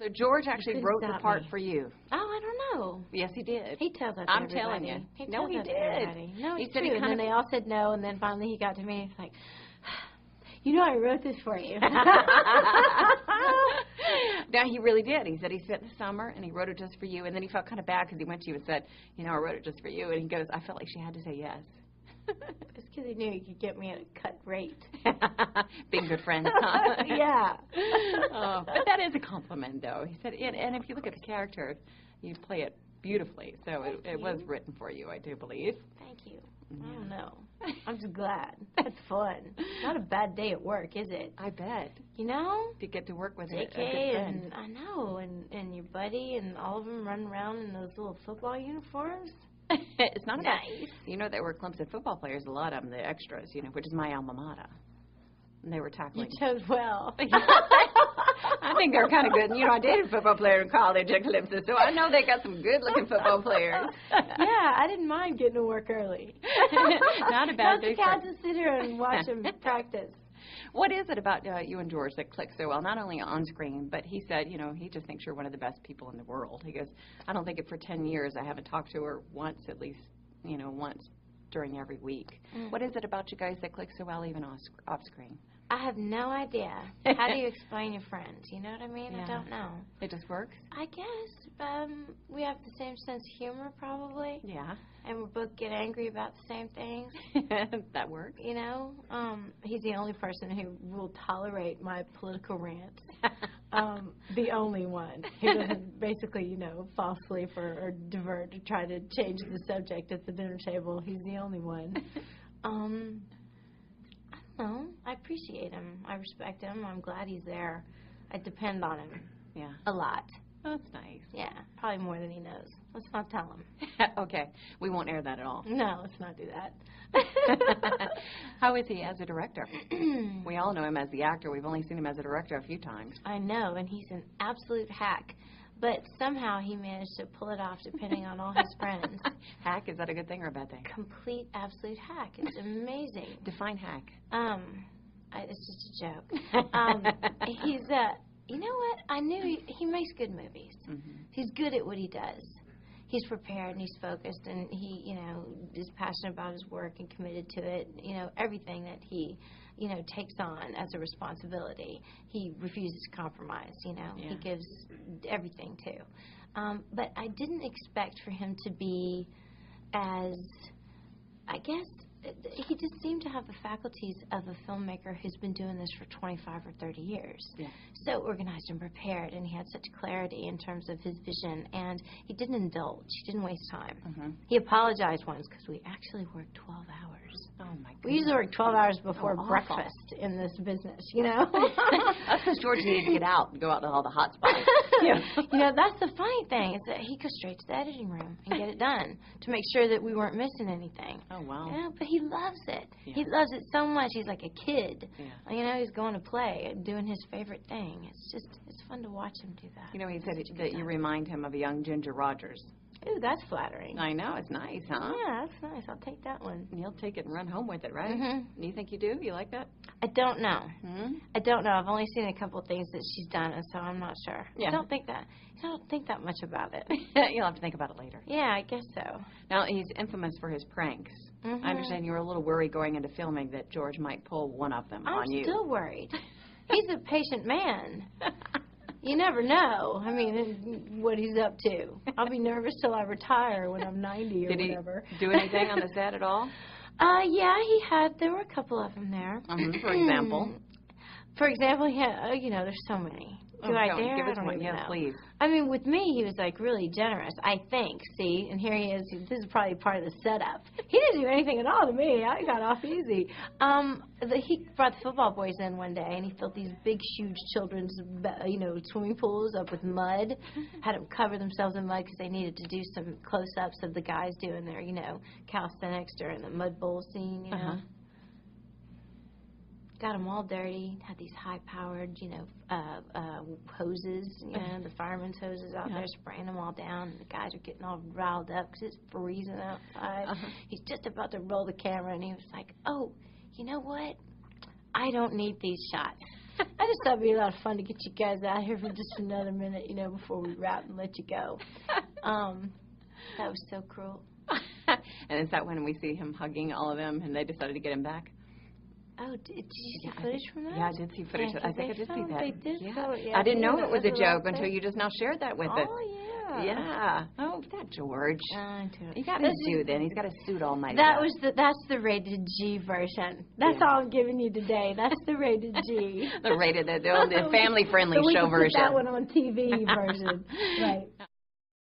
So George actually wrote the part for you. Oh, I don't know. Yes, he did. He tells that to I'm everybody. telling you. He No, he tells that did. to everybody. No, He it's said he true. kind And then of... they all said no, and then finally he got to me and he's like, you know, I wrote this for you. No, he really did. He said he spent the summer and he wrote it just for you, and then he felt kind of bad because he went to you and said, you know, I wrote it just for you, and he goes, I felt like she had to say yes. It's because he knew he could get me at a cut rate. Being good friends, huh? Yeah. Oh, but that is a compliment, though. He said, and if you look at the character, you play it beautifully, so it was written for you, I do believe. Thank you. I don't know. I'm just glad. That's fun. Not a bad day at work, is it? I bet. You know? To get to work with a good JK friend. and I know, and your buddy and all of them running around in those little football uniforms. It's not about, nice. You know, there were Clemson football players, a lot of them, the extras, you know, which is my alma mater. And they were tackling. You chose well. I think they're kind of good. And, you know, I dated a football player in college at Clemson, so I know they got some good-looking football players. Yeah, I didn't mind getting to work early. Not a bad day. Those cats to sit here and watch them practice. What is it about you and George that clicks so well, not only on screen, but he said, you know, he just thinks you're one of the best people in the world. He goes, I don't think it for 10 years I haven't talked to her once, at least, you know, once during every week. What is it about you guys that clicks so well even off screen? I have no idea. How do you explain your friends? You know what I mean? Yeah. I don't know. It just works? I guess we have the same sense of humor, probably. Yeah. And we both get angry about the same things. That works. You know? He's the only person who will tolerate my political rants. The only one. He doesn't basically, you know, fall asleep or divert to try to change the subject at the dinner table. He's the only one. No, I appreciate him. I respect him. I'm glad he's there. I depend on him. Yeah. A lot. Oh, that's nice. Yeah, probably more than he knows. Let's not tell him. Okay. We won't air that at all. No, let's not do that. How is he as a director? We all know him as the actor. We've only seen him as a director a few times. I know, and he's an absolute hack. But somehow he managed to pull it off depending on all his friends. Hack, is that a good thing or a bad thing? Complete, absolute hack. It's amazing. Define hack. It's just a joke. He's, you know what? I knew he makes good movies. He's good at what he does. He's prepared and he's focused and he, you know, is passionate about his work and committed to it. You know, everything that he, you know, takes on as a responsibility. He refuses to compromise, you know. Yeah. He gives everything to. But I didn't expect for him to be as, I guess, he just seemed to have the faculties of a filmmaker who's been doing this for 25 or 30 years. Yeah. So organized and prepared, and he had such clarity in terms of his vision, and he didn't indulge. He didn't waste time. He apologized once because we actually worked 12 hours. Oh, my goodness. We usually work 12 hours before breakfast in this business, you know? That's because George needed to get out and go out to all the hot spots. Yeah. You know, that's the funny thing, is that he goes straight to the editing room and get it done to make sure that we weren't missing anything. Oh, wow. Yeah, but he loves it. Yeah. He loves it so much. He's like a kid. Yeah. You know, he's going to play, doing his favorite thing. It's fun to watch him do that. You know, he said that you remind him of a young Ginger Rogers. Ooh, that's flattering. I know, it's nice, huh? Yeah, that's nice. I'll take that one. And you'll take it and run home with it, right? You think you do? You like that? I don't know. I don't know. I've only seen a couple of things that she's done, and so I'm not sure. Yeah. I don't think that much about it. You'll have to think about it later. Yeah, I guess so. Now, he's infamous for his pranks. I understand you were a little worried going into filming that George might pull one of them on you. I'm still worried. He's a patient man. You never know. I mean, what he's up to. I'll be nervous till I retire when I'm 90 or whatever. Did he do anything on the set at all? Yeah, there were a couple of them there. For example? For example, you know, there's so many. Do I dare? Give us I don't one. even know. Please. I mean, with me, he was, like, really generous, I think. See? And here he is. This is probably part of the setup. He didn't do anything at all to me. I got off easy. He brought the football boys in one day, and he filled these big, huge children's, you know, swimming pools up with mud. Had them cover themselves in mud because they needed to do some close-ups of the guys doing their, you know, calisthenics during the mud bowl scene, you know. Got them all dirty, had these high-powered, you know, hoses, you know, the fireman's hoses out there, spraying them all down, and the guys are getting all riled up because it's freezing outside. He's just about to roll the camera, and he was like, oh, you know what? I don't need these shots. I just thought it'd be a lot of fun to get you guys out here for just another minute, before we wrap and let you go. That was so cruel. And is that when we see him hugging all of them and they decided to get him back? Oh, did you see footage from that? Yeah, I did see footage. Yeah, I think I did see that. They did I didn't know it was a joke until you just now shared that with us. Oh, yeah. Yeah. Oh, that George. He got his due then. He's got a suit all night. That's the rated G version. That's all I'm giving you today. That's the rated G. The family-friendly show version. We can put that one on TV version. Right.